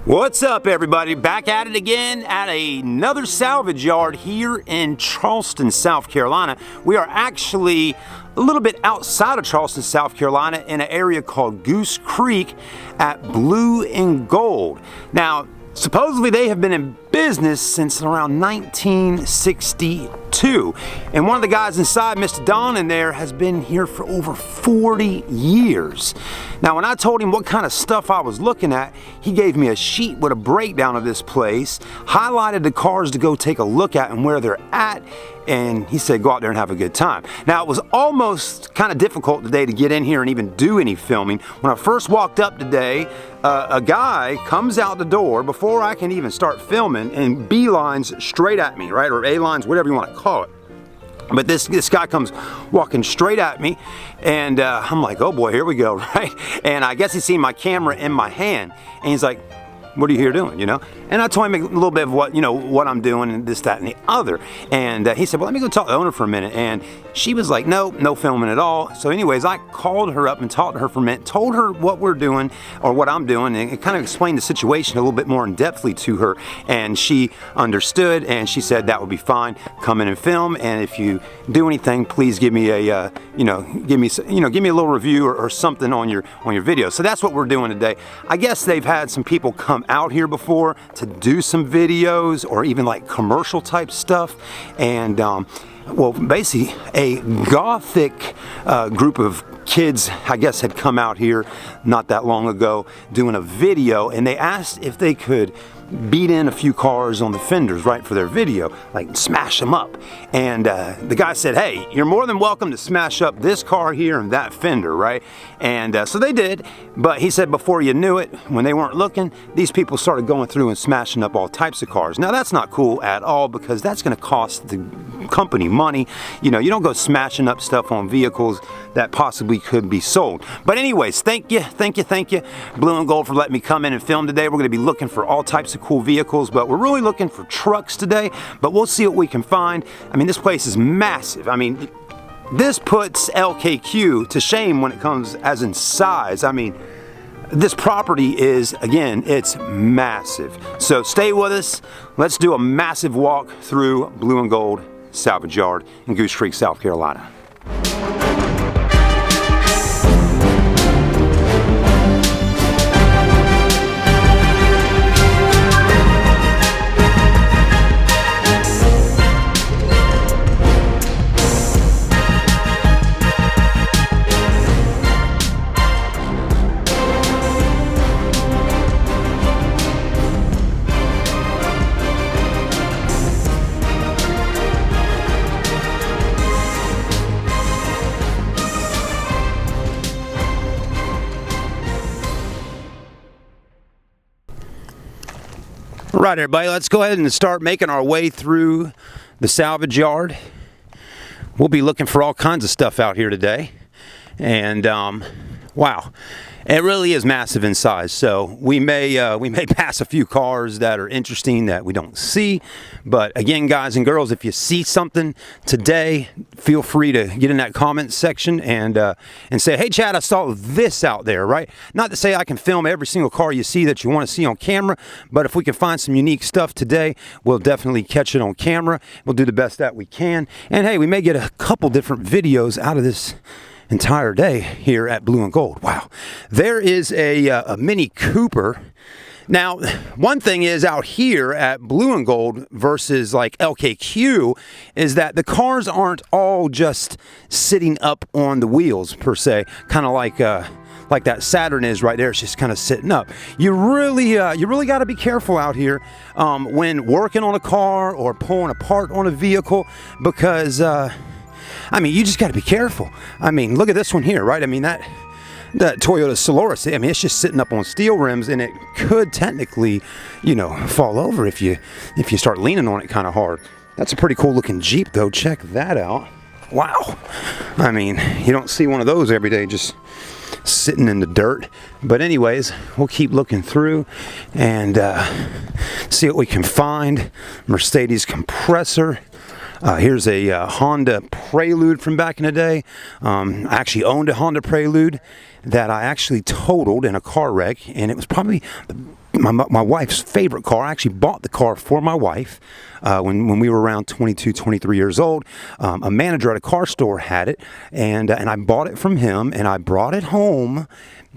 What's up, everybody? Back at it again at another salvage yard here in Charleston, South Carolina. We are actually a little bit outside of Charleston, South Carolina in an area called Goose Creek at Blue and Gold. Now, supposedly they have been in business since around 1962. And one of the guys inside, Mr. Don in there, has been here for over 40 years. Now, when I told him what kind of stuff I was looking at, he gave me a sheet with a breakdown of this place, highlighted the cars to go take a look at and where they're at, and he said go out there and have a good time. Now, it was almost kind of difficult today to get in here and even do any filming. When I first walked up today, a guy comes out the door before I can even start filming and beelines straight at me, right? Or A-lines, whatever you want to call it. But this guy comes walking straight at me, and I'm like, oh boy, here we go, right? And I guess he's seen my camera in my hand, and he's like, what are you here doing, you know? And I told him a little bit of what, you know, what I'm doing and this, that, and the other. And he said, well, let me go talk to the owner for a minute. And she was like, no filming at all. So anyways, I called her up and talked to her for a minute, told her what we're doing or what I'm doing, and kind of explained the situation a little bit more in depthly to her. And she understood, and she said that would be fine. Come in and film, and if you do anything, please give me a, give me a little review or something on your video. So that's what we're doing today. I guess they've had some people come out here before to do some videos or even like commercial type stuff, and well, basically a gothic group of kids, I guess, had come out here not that long ago doing a video, and they asked if they could beat in a few cars on the fenders, right, for their video, like smash them up. And the guy said, hey, you're more than welcome to smash up this car here and that fender, right? And so they did, but he said before you knew it, when they weren't looking, these people started going through and smashing up all types of cars. Now, that's not cool at all, because that's going to cost the company money. You know, you don't go smashing up stuff on vehicles that possibly could be sold. But anyways, thank you, Blue and Gold, for letting me come in and film today. We're going to be looking for all types of cool vehicles, but we're really looking for trucks today, but we'll see what we can find. I mean, this place is massive. I mean, this puts LKQ to shame when it comes as in size. I mean, this property is, again, it's massive. So stay with us. Let's do a massive walk through Blue and Gold Salvage Yard in Goose Creek, South Carolina. Right, everybody, let's go ahead and start making our way through the salvage yard. We'll be looking for all kinds of stuff out here today. And wow, it really is massive in size. So we may pass a few cars that are interesting that we don't see. But again, guys and girls, if you see something today, feel free to get in that comment section and say, hey, Chad, I saw this out there, right? Not to say I can film every single car you see that you want to see on camera, but if we can find some unique stuff today, we'll definitely catch it on camera. We'll do the best that we can. And hey, we may get a couple different videos out of this entire day here at Blue and Gold. Wow. There is a Mini Cooper. Now, one thing is out here at Blue and Gold versus like LKQ is that the cars aren't all just sitting up on the wheels per se, kind of like that Saturn is right there. It's just kind of sitting up. You really got to be careful out here when working on a car or pulling apart on a vehicle, because I mean, you just got to be careful. I mean, look at this one here, right? I mean, that Toyota Solaris, I mean, it's just sitting up on steel rims, and it could technically, you know, fall over if you start leaning on it kind of hard. That's a pretty cool looking Jeep, though. Check that out. Wow. I mean, you don't see one of those every day just sitting in the dirt. But anyways, we'll keep looking through and see what we can find. Mercedes compressor. Here's a Honda Prelude from back in the day. I actually owned a Honda Prelude that I actually totaled in a car wreck, and it was probably my wife's favorite car. I actually bought the car for my wife when we were around 22, 23 years old. A manager at a car store had it, and I bought it from him, and I brought it home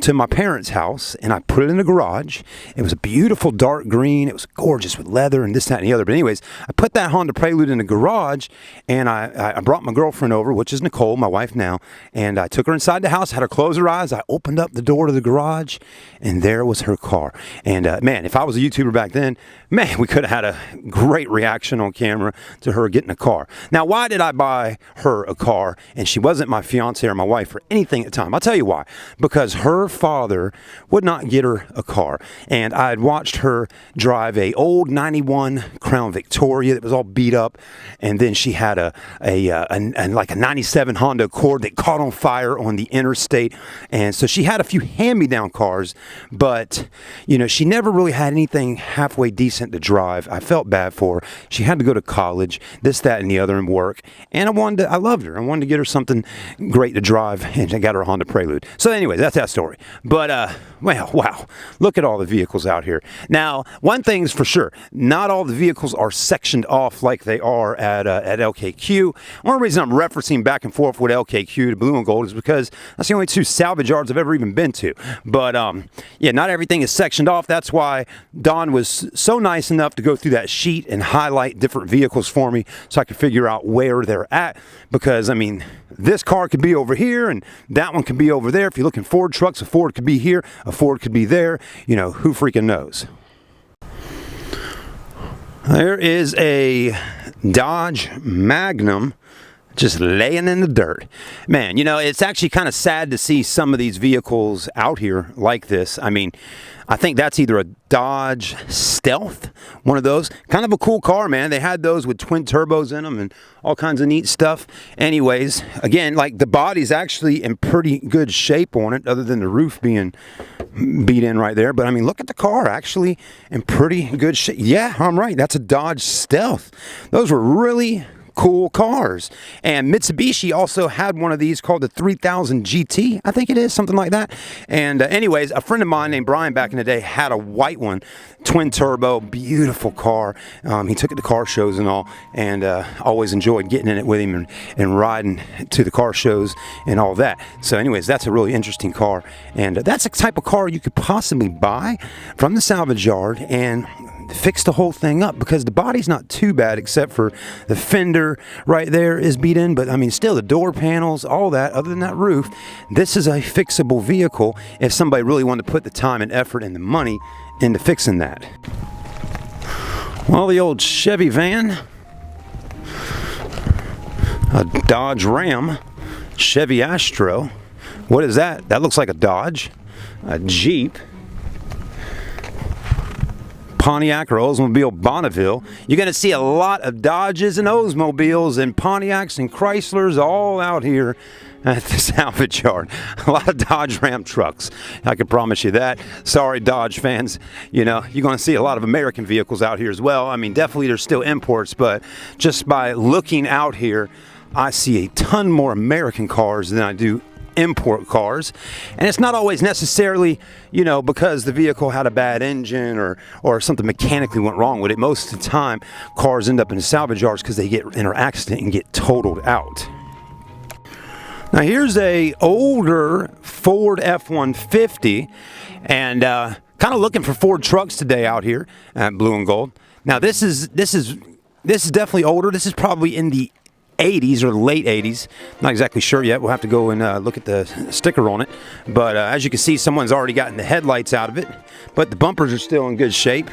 to my parents' house, and I put it in the garage. It was a beautiful dark green. It was gorgeous with leather and this, that, and the other. But anyways, I put that Honda Prelude in the garage, and I brought my girlfriend over, which is Nicole, my wife now, and I took her inside the house, had her close her eyes. I opened up the door to the garage, and there was her car. And man, if I was a YouTuber back then, man, we could have had a great reaction on camera to her getting a car. Now, why did I buy her a car, and she wasn't my fiance or my wife or anything at the time? I'll tell you why. Because her father would not get her a car, and I had watched her drive a old 91 Crown Victoria that was all beat up, and then she had like a 97 Honda Accord that caught on fire on the interstate. And so she had a few hand-me-down cars, but you know, she never really had anything halfway decent to drive. I felt bad for her. She had to go to college, this, that, and the other, and work, and I loved her. I wanted to get her something great to drive, and I got her a Honda Prelude. So anyway, that's that story. But well, wow, look at all the vehicles out here. Now, one thing's for sure, not all the vehicles are sectioned off like they are at LKQ. One reason I'm referencing back and forth with LKQ to Blue and Gold is because that's the only two salvage yards I've ever even been to. But yeah, not everything is sectioned off. That's why Don was so nice enough to go through that sheet and highlight different vehicles for me so I could figure out where they're at. Because, I mean, this car could be over here and that one could be over there. If you're looking Ford trucks, a Ford could be here, a Ford could be there. You know, who freaking knows? There is a Dodge Magnum just laying in the dirt. Man, you know, it's actually kind of sad to see some of these vehicles out here like this. I mean, I think that's either a Dodge Stealth, one of those. Kind of a cool car, man. They had those with twin turbos in them and all kinds of neat stuff. Anyways, again, like the body's actually in pretty good shape on it, other than the roof being beat in right there. But I mean, look at the car, actually in pretty good shape. Yeah, I'm right. That's a Dodge Stealth. Those were really cool cars. And Mitsubishi also had one of these called the 3000 GT, I think it is, something like that. And anyways, a friend of mine named Brian back in the day had a white one, twin turbo, beautiful car. He took it to car shows and all, and always enjoyed getting in it with him and riding to the car shows and all that. So anyways, that's a really interesting car, and that's the type of car you could possibly buy from the salvage yard and fix the whole thing up, because the body's not too bad except for the fender right there is beat in, but I mean still the door panels, all that, other than that roof, this is a fixable vehicle if somebody really wanted to put the time and effort and the money into fixing that. Well, the old Chevy van, a Dodge Ram, Chevy Astro, what is that? That looks like a Dodge, a Jeep, Pontiac or Oldsmobile Bonneville. You're going to see a lot of Dodges and Oldsmobiles and Pontiacs and Chryslers all out here at the salvage yard. A lot of Dodge Ram trucks, I can promise you that. Sorry, Dodge fans. You know, you're going to see a lot of American vehicles out here as well. I mean, definitely there's still imports, but just by looking out here, I see a ton more American cars than I do import cars. And it's not always necessarily, you know, because the vehicle had a bad engine or something mechanically went wrong with it. Most of the time, cars end up in the salvage yards because they get in an accident and get totaled out. Now here's a older Ford F-150, and kind of looking for Ford trucks today out here at Blue and Gold. Now this is definitely older. This is probably in the 80s or the late 80s. Not exactly sure yet. We'll have to go and look at the sticker on it. But as you can see, someone's already gotten the headlights out of it. But the bumpers are still in good shape.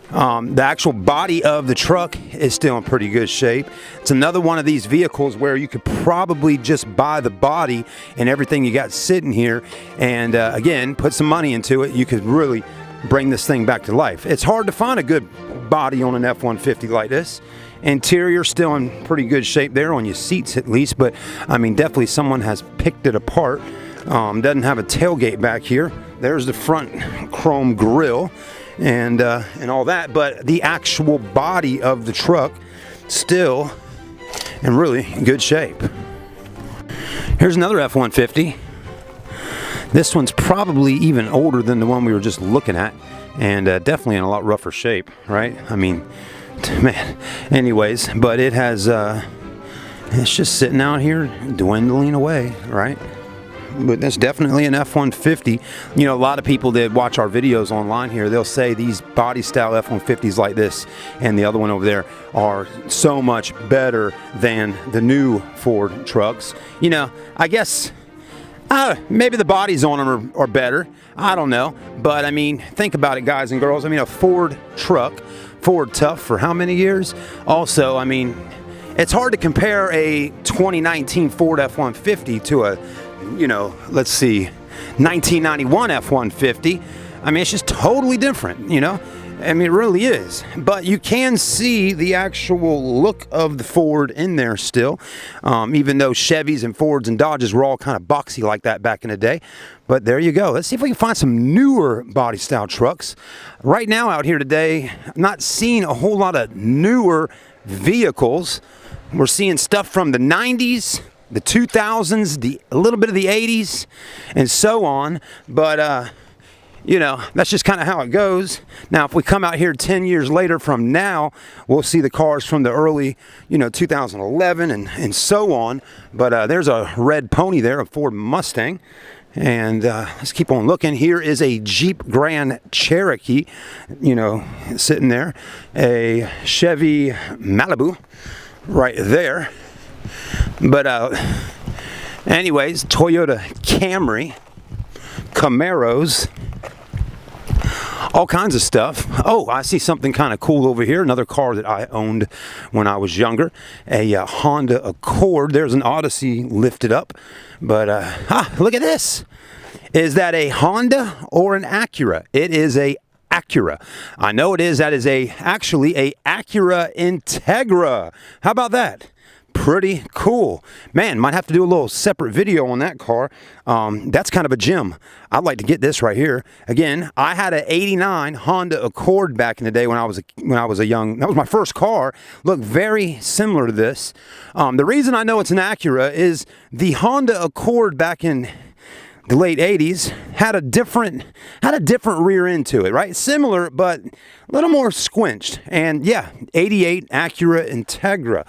The actual body of the truck is still in pretty good shape. It's another one of these vehicles where you could probably just buy the body and everything you got sitting here, and again, put some money into it. You could really bring this thing back to life. It's hard to find a good body on an F-150 like this. Interior still in pretty good shape there on your seats at least, but I mean definitely someone has picked it apart. Doesn't have a tailgate back here. There's the front chrome grille and all that, but the actual body of the truck still in really good shape. Here's another F-150. This one's probably even older than the one we were just looking at. and definitely in a lot rougher shape, right? I mean, man, anyways, but it has, it's just sitting out here dwindling away, right? But that's definitely an F-150. You know, a lot of people that watch our videos online here, they'll say these body style F-150s like this and the other one over there are so much better than the new Ford trucks. You know, I guess maybe the bodies on them are better. I don't know. But I mean, think about it, guys and girls. I mean, a Ford truck, Ford Tough for how many years? Also, I mean, it's hard to compare a 2019 Ford F-150 to a, you know, let's see, 1991 F-150. I mean, it's just totally different, you know? I mean, it really is. But you can see the actual look of the Ford in there still, even though Chevys and Fords and Dodges were all kind of boxy like that back in the day. But there you go. Let's see if we can find some newer body style trucks. Right now out here today, I'm not seeing a whole lot of newer vehicles. We're seeing stuff from the 90s, the 2000s, a little bit of the 80s, and so on. But, you know, that's just kind of how it goes. Now, if we come out here 10 years later from now, we'll see the cars from the early, you know, 2011 and so on. But there's a red pony there, a Ford Mustang. And let's keep on looking. Here is a Jeep Grand Cherokee, you know, sitting there. A Chevy Malibu right there. But anyways, Toyota Camry, Camaros, all kinds of stuff. Oh, I see something kind of cool over here. Another car that I owned when I was younger. A Honda Accord. There's an Odyssey lifted up. But, look at this. Is that a Honda or an Acura? It is a Acura. I know it is. That is actually a Acura Integra. How about that? Pretty cool. Man, might have to do a little separate video on that car. That's kind of a gem. I'd like to get this right here. Again, I had an '89 Honda Accord back in the day when I was a young. That was my first car. Looked very similar to this. The reason I know it's an Acura is the Honda Accord back in the late 80s had a different rear end to it, right? Similar, but a little more squinched. And yeah, 88 Acura Integra.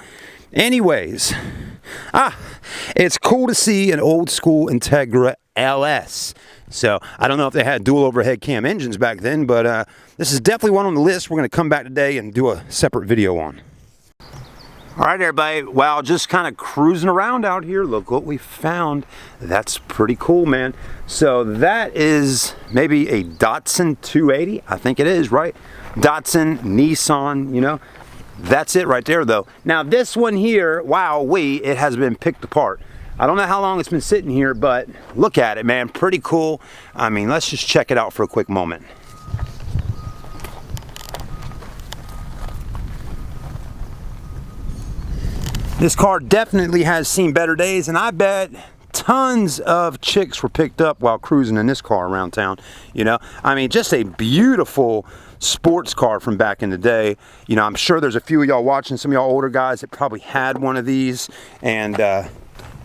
Anyways, it's cool to see an old school Integra LS. So I don't know if they had dual overhead cam engines back then, but this is definitely one on the list we're going to come back today and do a separate video on. All right, everybody. Wow, just kind of cruising around out here. Look what we found. That's pretty cool, man. So that is maybe a Datsun 280. I think it is, right? Datsun, Nissan, you know. That's it right there, though. Now, this one here, wowee, it has been picked apart. I don't know how long it's been sitting here, but look at it, man. Pretty cool. I mean, let's just check it out for a quick moment. This car definitely has seen better days, and I bet tons of chicks were picked up while cruising in this car around town. You know, I mean, just a beautiful sports car from back in the day. You know, I'm sure there's a few of y'all watching, some of y'all older guys that probably had one of these, and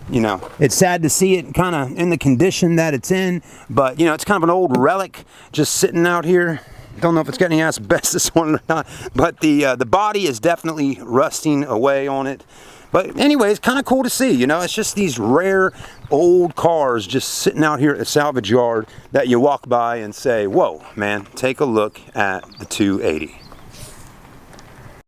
you know, it's sad to see it kind of in the condition that it's in, but you know, it's kind of an old relic just sitting out here. Don't know if it's got any asbestos on it or not, but the body is definitely rusting away on it. But anyways, kind of cool to see, you know, it's just these rare old cars just sitting out here at the salvage yard that you walk by and say, whoa, man, take a look at the 280.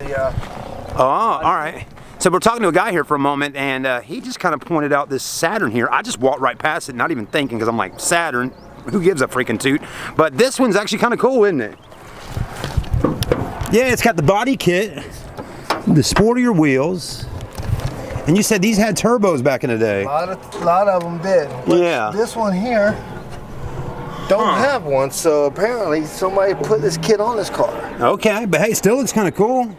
Oh, all right. So we're talking to a guy here for a moment, and he just kind of pointed out this Saturn here. I just walked right past it, not even thinking, because I'm like, Saturn, who gives a freaking toot? But this one's actually kind of cool, isn't it? Yeah, it's got the body kit, the sportier wheels. And you said these had turbos back in the day. A lot of them did. But yeah. This one here don't have one, so apparently somebody put this kit on this car. Okay, but hey, still looks kind of cool.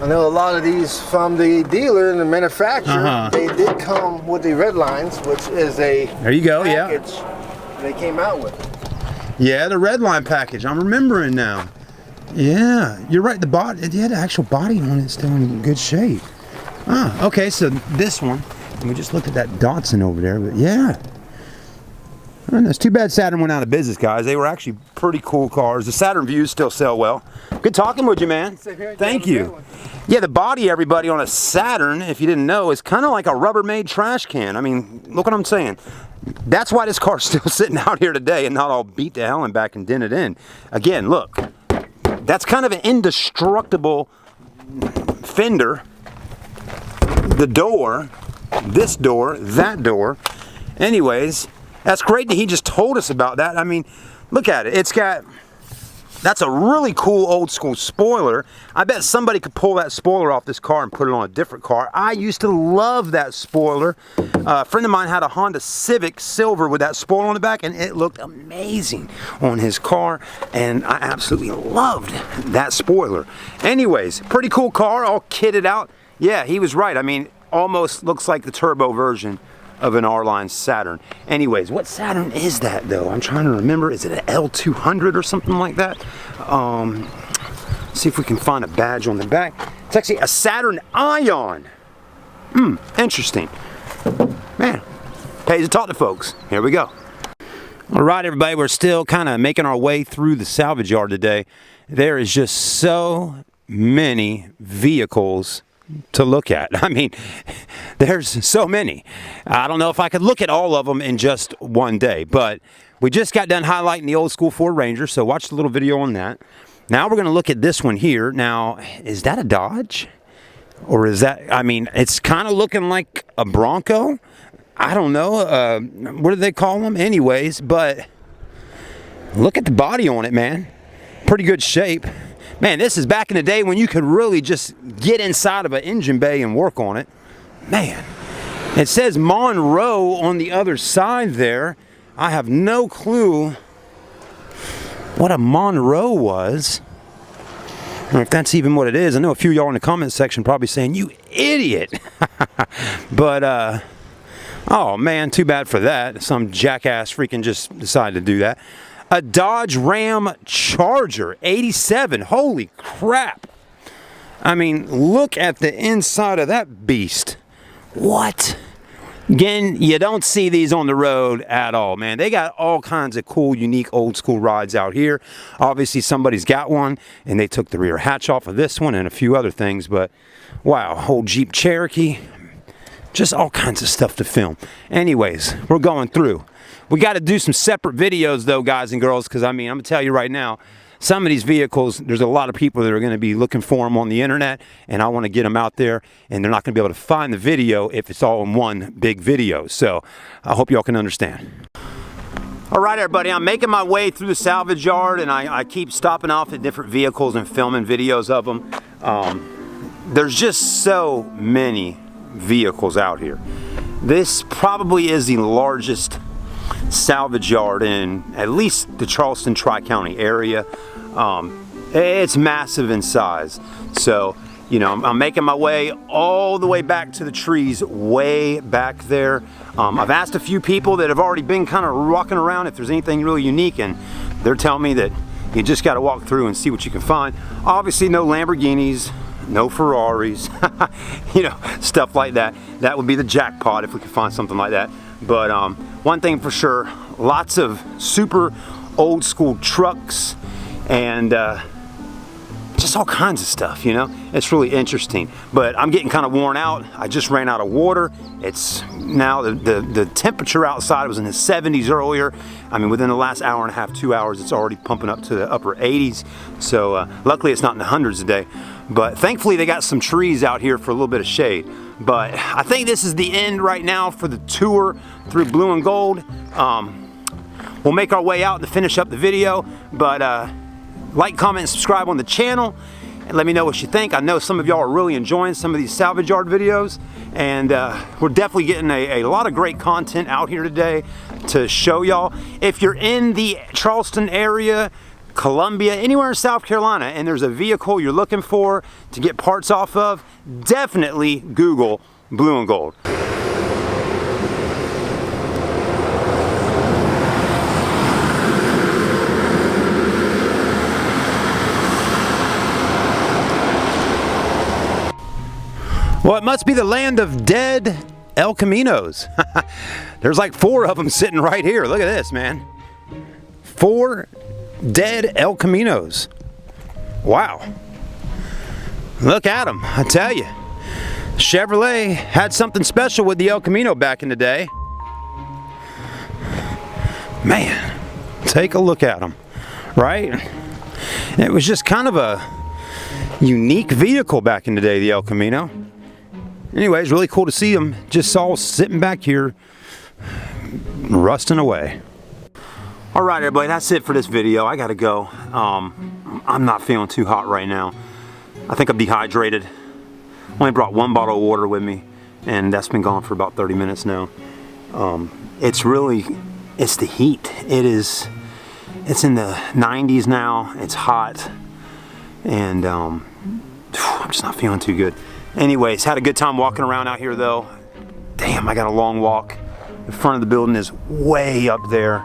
I know a lot of these from the dealer and the manufacturer, they did come with the red lines, which is a there you go, package they came out with. Yeah, the red line package. I'm remembering now. Yeah, you're right. The body, it had an actual body on it, still in good shape. Okay, so this one, and we just looked at that Datsun over there, but yeah. And it's too bad Saturn went out of business, guys. They were actually pretty cool cars. The Saturn views still sell well. Good talking with you, man. Thank you. Yeah, the body, everybody, on a Saturn, if you didn't know, is kind of like a Rubbermaid trash can. I mean, look what I'm saying. That's why this car's still sitting out here today and not all beat to hell and back and dented in. Again, look. That's kind of an indestructible fender. The door, this door, that door. Anyways, that's great that he just told us about that. I mean, look at it. It's got, that's a really cool old school spoiler. I bet somebody could pull that spoiler off this car and put it on a different car. I used to love that spoiler. A friend of mine had a Honda Civic Silver with that spoiler on the back, and it looked amazing on his car, and I absolutely loved that spoiler. Anyways, pretty cool car, all kitted out. Yeah, he was right. I mean, almost looks like the turbo version of an R-Line Saturn. Anyways, what Saturn is that though? I'm trying to remember. Is it an L200 or something like that? See if we can find a badge on the back. It's actually a Saturn Ion. Interesting. Man, pays to talk to folks. Here we go. All right, everybody, we're still kind of making our way through the salvage yard today. There is just so many vehicles to look at. I mean, there's so many. I don't know if I could look at all of them in just one day, but we just got done highlighting the old school Ford Ranger, so watch the little video on that. Now we're going to look at this one here. Now, is that a Dodge? Or is that, I mean, it's kind of looking like a Bronco. I don't know. What do they call them? Anyways, but look at the body on it, man. Pretty good shape. Man, this is back in the day when you could really just get inside of an engine bay and work on it. Man, it says Monroe on the other side there. I have no clue what a Monroe was, or if that's even what it is. I know a few of y'all in the comment section probably saying, you idiot. But, oh man, too bad for that. Some jackass freaking just decided to do that. A Dodge Ram Charger, 87. Holy crap. I mean, look at the inside of that beast. What? Again, you don't see these on the road at all, man. They got all kinds of cool, unique, old school rides out here. Obviously, somebody's got one, and they took the rear hatch off of this one and a few other things, but wow, whole Jeep Cherokee. Just all kinds of stuff to film. Anyways, we're going through. We got to do some separate videos though, guys and girls, because I mean, I'm going to tell you right now, some of these vehicles, there's a lot of people that are going to be looking for them on the internet, and I want to get them out there, and they're not going to be able to find the video if it's all in one big video. So I hope y'all can understand. All right, everybody, I'm making my way through the salvage yard, and I keep stopping off at different vehicles and filming videos of them. There's just so many vehicles out here. This probably is the largest salvage yard in at least the Charleston Tri-County area. It's massive in size. So, you know, I'm making my way all the way back to the trees way back there. I've asked a few people that have already been kind of walking around if there's anything really unique, and they're telling me that you just got to walk through and see what you can find. Obviously no Lamborghinis, no Ferraris, you know, stuff like that. That would be the jackpot if we could find something like that. But one thing for sure, lots of super old school trucks and just all kinds of stuff, you know. It's really interesting. But I'm getting kind of worn out. I just ran out of water. It's now the temperature outside was in the 70s earlier. I mean, within the last hour and a half, 2 hours, it's already pumping up to the upper 80s. So luckily it's not in the hundreds a day. But thankfully they got some trees out here for a little bit of shade. But I think this is the end right now for the tour through Blue and Gold. We'll make our way out to finish up the video. But like, comment, and subscribe on the channel. And let me know what you think. I know some of y'all are really enjoying some of these salvage yard videos. And we're definitely getting a lot of great content out here today to show y'all. If you're in the Charleston area, Columbia, anywhere in South Carolina, and there's a vehicle you're looking for to get parts off of, definitely Google Blue and Gold. Well, it must be the land of dead El Caminos. There's like 4 of them sitting right here. Look at this, man. 4 dead El Caminos. Wow. Look at them, I tell you. Chevrolet had something special with the El Camino back in the day. Man, take a look at them, right? It was just kind of a unique vehicle back in the day, the El Camino. Anyways, really cool to see them just all sitting back here, rusting away. All right, everybody, that's it for this video. I gotta go. I'm not feeling too hot right now. I think I'm dehydrated. Only brought 1 bottle of water with me, and that's been gone for about 30 minutes now. It's the heat. It's in the 90s now. It's hot, and I'm just not feeling too good. Anyways, had a good time walking around out here though. Damn, I got a long walk. The front of the building is way up there,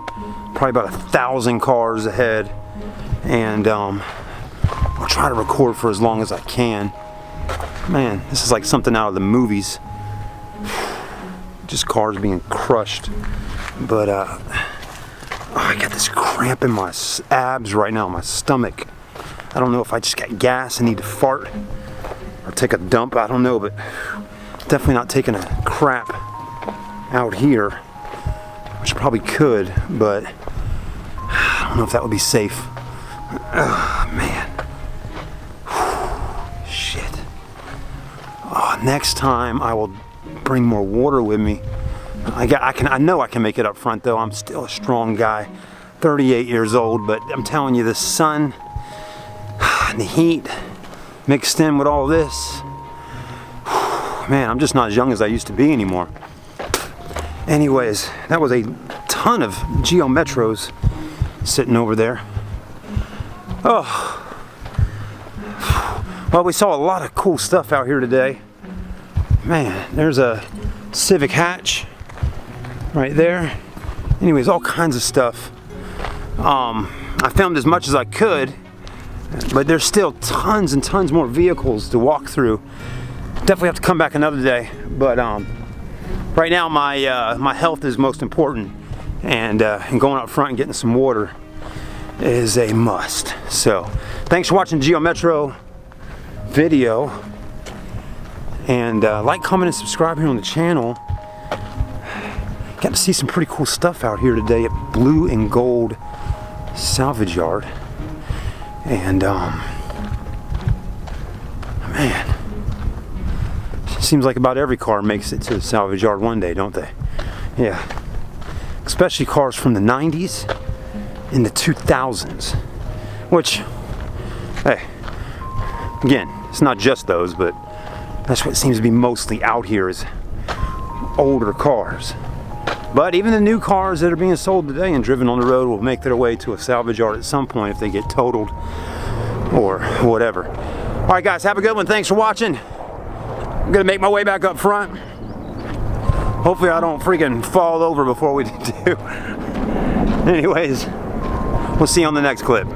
probably about 1,000 cars ahead, and I'll try to record for as long as I can. Man, this is like something out of the movies. Just cars being crushed. But I got this cramp in my abs right now, my stomach. I don't know if I just got gas and need to fart or take a dump, I don't know, but definitely not taking a crap out here, which I probably could, but I don't know if that would be safe. Man. Shit. Oh, next time I will bring more water with me. I know I can make it up front though. I'm still a strong guy, 38 years old, but I'm telling you, the sun and the heat mixed in with all this, man, I'm just not as young as I used to be anymore. Anyways, that was a ton of Geo Metros sitting over there. Oh, well, we saw a lot of cool stuff out here today. Man, there's a Civic hatch right there. Anyways, all kinds of stuff. I filmed as much as I could, but there's still tons and tons more vehicles to walk through. Definitely have to come back another day, but right now my health is most important, and going out front and getting some water is a must. So thanks for watching the Geo Metro video, and like, comment, and subscribe here on the channel. Got to see some pretty cool stuff out here today at Blue and Gold Salvage Yard. And man, seems like about every car makes it to the salvage yard one day, don't they? Yeah, especially cars from the 90s and the 2000s, which, hey, again, it's not just those, but that's what seems to be mostly out here, is older cars. But even the new cars that are being sold today and driven on the road will make their way to a salvage yard at some point if they get totaled or whatever. All right, guys, have a good one. Thanks for watching. I'm gonna make my way back up front. Hopefully I don't freaking fall over before we do. Anyways, we'll see you on the next clip.